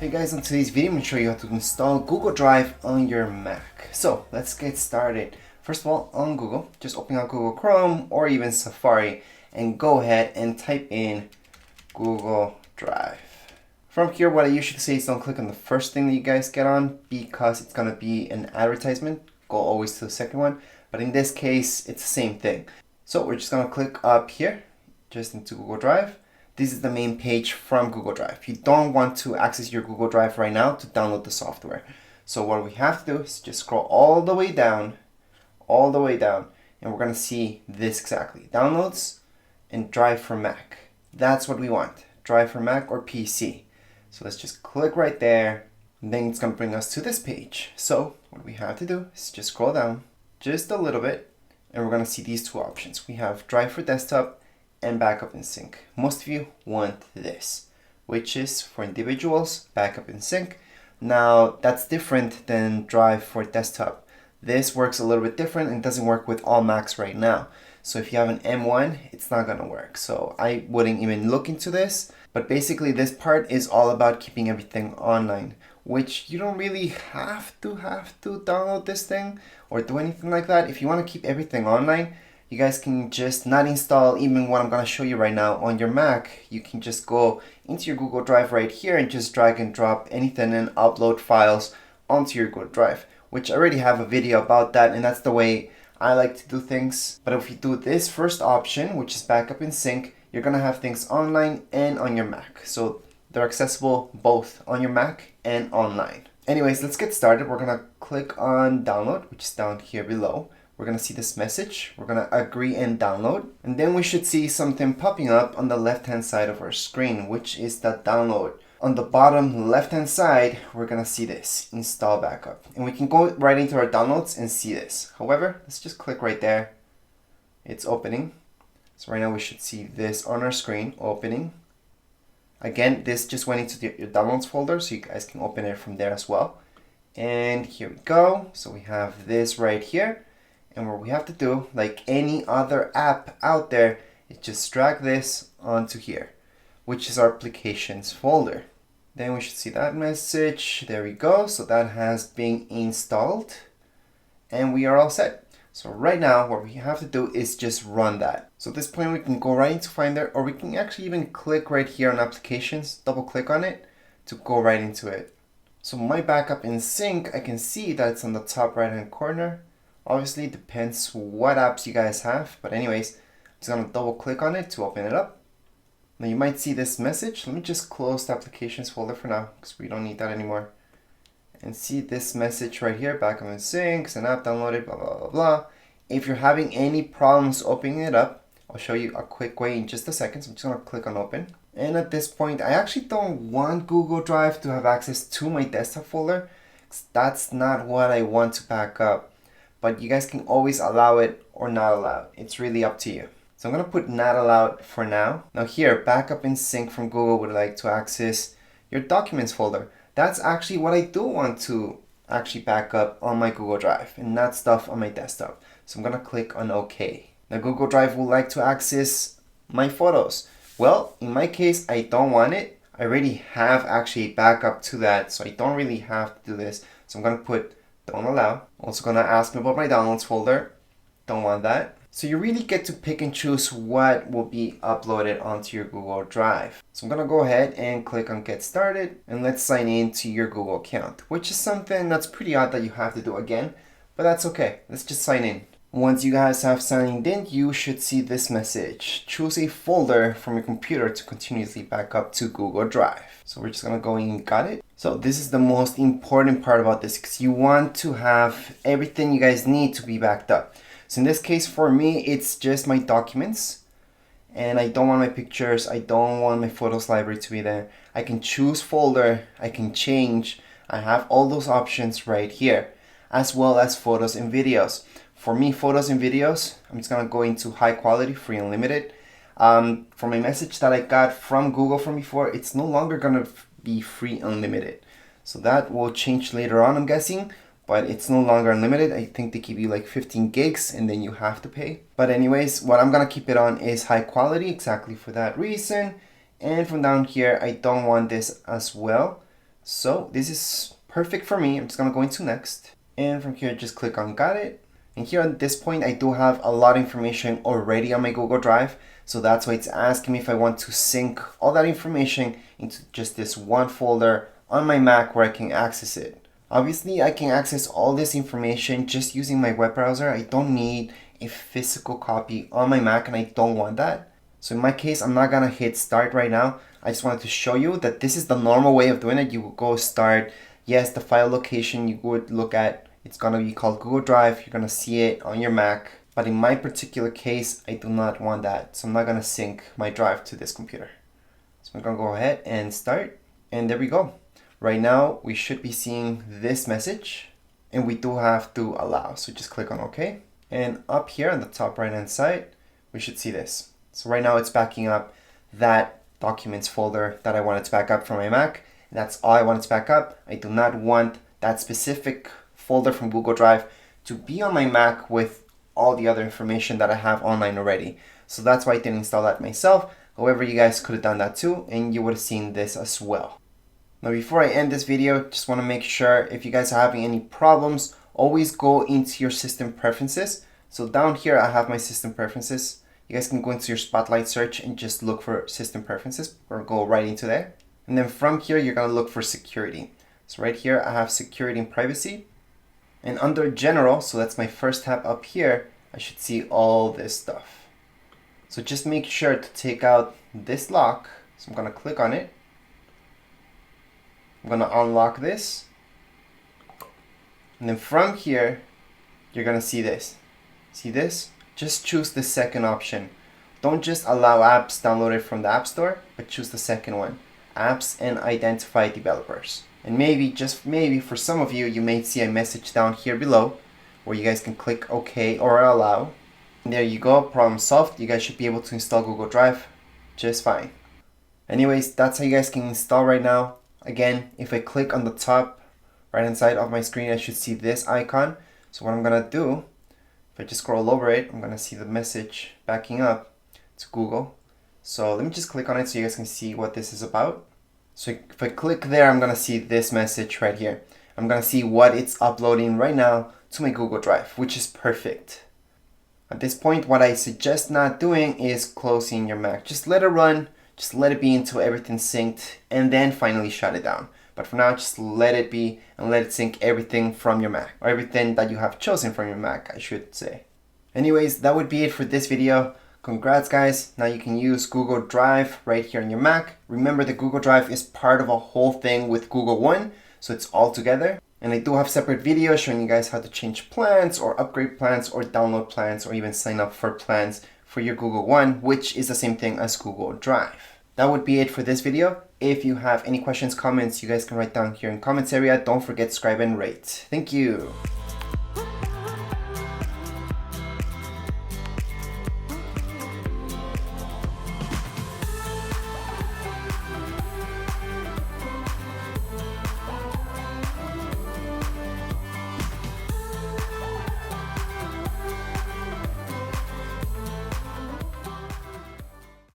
Hey guys, in today's video I'm going to show you how to install Google Drive on your Mac. So let's get started. First of all, on Google, just open up Google Chrome or even Safari and go ahead and type in Google Drive. From here, what I usually say is don't click on the first thing that you guys get on because it's going to be an advertisement. Go always to the second one. But in this case, it's the same thing. So we're just going to click up here, just into Google Drive. This is the main page from Google Drive. You don't want to access your Google Drive right now to download the software. So what we have to do is just scroll all the way down, and we're going to see this exactly. Downloads and Drive for Mac. That's what we want. Drive for Mac or PC. So let's just click right there, and then it's going to bring us to this page. So what we have to do is just scroll down just a little bit, and we're going to see these two options. We have Drive for Desktop and Backup in Sync. Most of you want this, which is for individuals, Backup in Sync. Now that's different than Drive for Desktop. This works a little bit different and doesn't work with all Macs right now. So if you have an M1, it's not gonna work. So I wouldn't even look into this. But basically this part is all about keeping everything online, which you don't really have to download this thing or do anything like that. If you want to keep everything online, you guys can just not install even what I'm going to show you right now on your Mac. You can just go into your Google Drive right here and just drag and drop anything and upload files onto your Google Drive, which I already have a video about that, and that's the way I like to do things. But if you do this first option, which is Backup in Sync, you're going to have things online and on your Mac. So they're accessible both on your Mac and online. Anyways, let's get started. We're going to click on download, which is down here below. We're going to see this message. We're going to agree and download. And then we should see something popping up on the left-hand side of our screen, which is the download. On the bottom left-hand side, we're going to see this, install backup. And we can go right into our downloads and see this. However, let's just click right there. It's opening. So right now we should see this on our screen, opening. Again, this just went into your downloads folder, so you guys can open it from there as well. And here we go. So we have this right here. And what we have to do, like any other app out there, is just drag this onto here, which is our applications folder. Then we should see that message. There we go. So that has been installed and we are all set. So right now what we have to do is just run that. So at this point we can go right into Finder, or we can actually even click right here on applications, double click on it to go right into it. So my Backup in Sync, I can see that it's on the top right hand corner. Obviously, it depends what apps you guys have. But anyways, I'm just going to double click on it to open it up. Now you might see this message. Let me just close the applications folder for now because we don't need that anymore. And see this message right here, Backup in Sync, an app downloaded, blah, blah, blah, blah. If you're having any problems opening it up, I'll show you a quick way in just a second. So I'm just going to click on open. And at this point, I actually don't want Google Drive to have access to my desktop folder, because that's not what I want to back up. But you guys can always allow it or not allow it. It's really up to you. So I'm going to put not allowed for now. Now here, Backup in Sync from Google would like to access your documents folder. That's actually what I do want to actually back up on my Google Drive and not stuff on my desktop. So I'm going to click on OK. Now Google Drive would like to access my photos. Well, in my case, I don't want it. I already have actually backup to that, so I don't really have to do this. So I'm going to put don't allow. Also gonna ask me about my downloads folder. Don't want that. So you really get to pick and choose what will be uploaded onto your Google Drive. So I'm gonna go ahead and click on get started, and let's sign in to your Google account, which is something that's pretty odd that you have to do again, but that's okay. Let's just sign in. Once you guys have signed in, you should see this message. Choose a folder from your computer to continuously back up to Google Drive. So we're just gonna go in and got it. So this is the most important part about this, because you want to have everything you guys need to be backed up. So in this case, for me, it's just my documents, and I don't want my pictures. I don't want my photos library to be there. I can choose folder, I can change. I have all those options right here, as well as photos and videos. For me, photos and videos, I'm just gonna go into high quality, free unlimited. From a message that I got from Google from before, it's no longer gonna be free unlimited. So that will change later on, I'm guessing, but it's no longer unlimited. I think they give you like 15 gigs and then you have to pay. But anyways, what I'm gonna keep it on is high quality, exactly for that reason. And from down here, I don't want this as well. So this is perfect for me. I'm just gonna go into next. And from here, just click on got it. And here at this point, I do have a lot of information already on my Google Drive. So that's why it's asking me if I want to sync all that information into just this one folder on my Mac where I can access it. Obviously, I can access all this information just using my web browser. I don't need a physical copy on my Mac, and I don't want that. So in my case, I'm not gonna hit start right now. I just wanted to show you that this is the normal way of doing it. You would go start. Yes, the file location you would look at, it's gonna be called Google Drive. You're gonna see it on your Mac. But in my particular case, I do not want that. So I'm not gonna sync my drive to this computer. So I'm gonna go ahead and start. And there we go. Right now, we should be seeing this message. And we do have to allow. So just click on OK. And up here on the top right hand side, we should see this. So right now it's backing up that documents folder that I wanted to back up from my Mac. That's all I wanted to back up. I do not want that specific folder from Google Drive to be on my Mac with all the other information that I have online already. So that's why I didn't install that myself. However, you guys could have done that too, and you would have seen this as well. Now, before I end this video, just want to make sure if you guys are having any problems, always go into your system preferences. So down here, I have my system preferences. You guys can go into your Spotlight search and just look for system preferences or go right into there. And then from here, you're gonna look for security. So right here, I have security and privacy. And under general, so that's my first tab up here, I should see all this stuff. So just make sure to take out this lock. So I'm gonna click on it. I'm gonna unlock this. And then from here, you're gonna see this. See this? Just choose the second option. Don't just allow apps downloaded from the App Store, but choose the second one. Apps and identify developers. And maybe, just maybe, for some of you, you may see a message down here below where you guys can click OK or allow. And there you go, problem solved. You guys should be able to install Google Drive just fine. Anyways, that's how you guys can install right now. Again, if I click on the top right hand side of my screen, I should see this icon. So what I'm gonna do, if I just scroll over it, I'm gonna see the message backing up to Google. So let me just click on it so you guys can see what this is about. So if I click there, I'm gonna see this message right here. I'm gonna see what it's uploading right now to my Google Drive, which is perfect. At this point, what I suggest not doing is closing your Mac. Just let it run, just let it be until everything's synced, and then finally shut it down. But for now, just let it be and let it sync everything from your Mac, or everything that you have chosen from your Mac, I should say. Anyways, that would be it for this video. Congrats guys, now you can use Google Drive right here on your Mac. Remember that Google Drive is part of a whole thing with Google One, so it's all together. And I do have separate videos showing you guys how to change plans or upgrade plans or download plans or even sign up for plans for your Google One, which is the same thing as Google Drive. That would be it for this video. If you have any questions, comments, you guys can write down here in the comments area. Don't forget to subscribe and rate. Thank you.